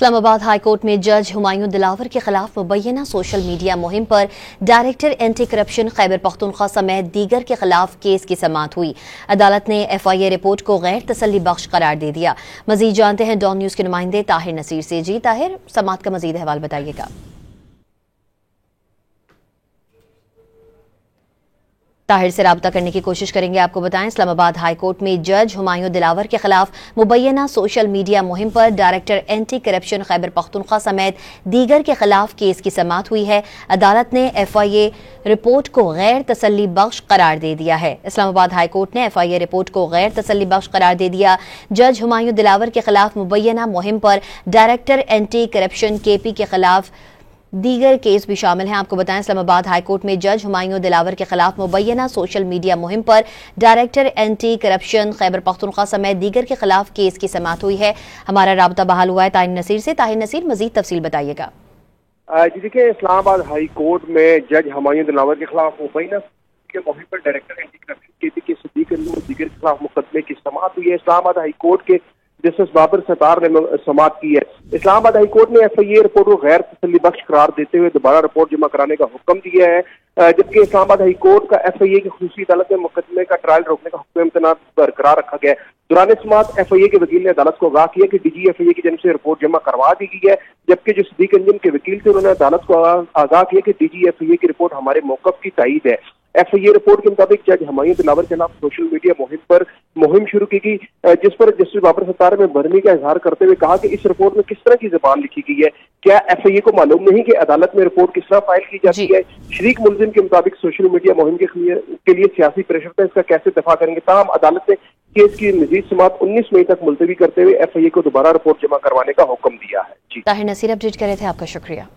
Islamabad high court में जज हुमायूं दिलावर के खिलाफ मुबैना सोशल मीडिया मुहिम पर director anti corruption Khyber Pakhtunkhwa समेत दीगर के खिलाफ केस की समाअत हुई। अदालत ने FIA रिपोर्ट को गैर तसल्ली बख्श करार दे दिया। मजीद जानते हैं डॉन न्यूज के नुमाइंदे ताहिर नसीर से। जी ताहिर, समाअत का मजीद अहवाल बताइएगा। ताहिर से राब्ता करने की कोशिश करेंगे। आपको बताएं, इस्लामाबाद हाई कोर्ट में जज हुमायूं दिलावर के खिलाफ मुबैना सोशल मीडिया मुहिम पर director anti corruption Khyber Pakhtunkhwa समेत दीगर के खिलाफ केस की समाअत हुई है। अदालत ने FIA रिपोर्ट को गैर तसल्ली बख्श करार दे दिया है। इस्लामाबाद हाई कोर्ट ने FIA रिपोर्ट को गैर तसल्ली बख्श करार दे दिया। जज हुमायूं दिलावर के खिलाफ मुबैना मुहिम पर डायरेक्टर एंटी करप्शन KP के खिलाफ दीगर केस भी शामिल हैं। आपको बताएं, इस्लामाबाद हाई कोर्ट में जज हुमायूं दिलावर के खिलाफ मुबैना सोशल मीडिया मुहिम पर director anti corruption Khyber Pakhtunkhwa समेत दीगर के खिलाफ केस की समाअत हुई है। हमारा राब्ता बहाल हुआ है ताहिर नसीर से। ताहिर नसीर, मजीद तफसील बताइएगा। जी देखिए, इस्लामाबाद हाई कोर्ट में जज हुमायूं दिलावर के खिलाफ मुबैना के मुहिम पर डायरेक्टर एंटी करप्शन KP के सदीक और दीगर के खिलाफ मुकदमे की समाअत हुई है। इस्लामाबाद हाई कोर्ट के जस्टिस बाबर सत्तार ने समाअत की है। इस्लामाबाद हाई कोर्ट ने FIA रिपोर्ट को गैर तसल्ली बख्श करार देते हुए दोबारा रिपोर्ट जमा कराने का हुक्म दिया है, जबकि इस्लामाबाद हाई कोर्ट का FIA की खुसूसी अदालत में मुकदमे का ट्रायल रोकने का हुक्म इम्तनान बरकरार रखा गया है। दौरान समाअत FIA के वकील ने अदालत को आगाह किया कि DG FIA की जानब से रिपोर्ट जमा करवा दी गई है, जबकि जो सदीक अंजुम के वकील थे उन्होंने अदालत को आगाह किया कि DG FIA की रिपोर्ट हमारे मौकफ की तायीद है। FIA रिपोर्ट के मुताबिक जज हुमायूं दिलावर के खिलाफ सोशल मीडिया मुहिम पर मुहिम शुरू की गई, जिस पर जस्टिस बाबर सत्तार ने बरहमी का इजहार करते हुए कहा कि इस रिपोर्ट में किस तरह की ज़बान लिखी गई है। क्या FIA को मालूम नहीं कि अदालत में रिपोर्ट किस तरह फाइल की जाती है। शरीक मुलजिम के मुताबिक सोशल मीडिया मुहिम के लिए सियासी प्रेशर था, इसका कैसे दफा करेंगे। ताहम अदालत ने केस की मजीद समाअत 19 मई तक मुलतवी करते हुए FIA को दोबारा रिपोर्ट जमा करवाने का हुक्म दिया है। जी ताहिर नसीर अपडेट कर रहे थे, आपका शुक्रिया।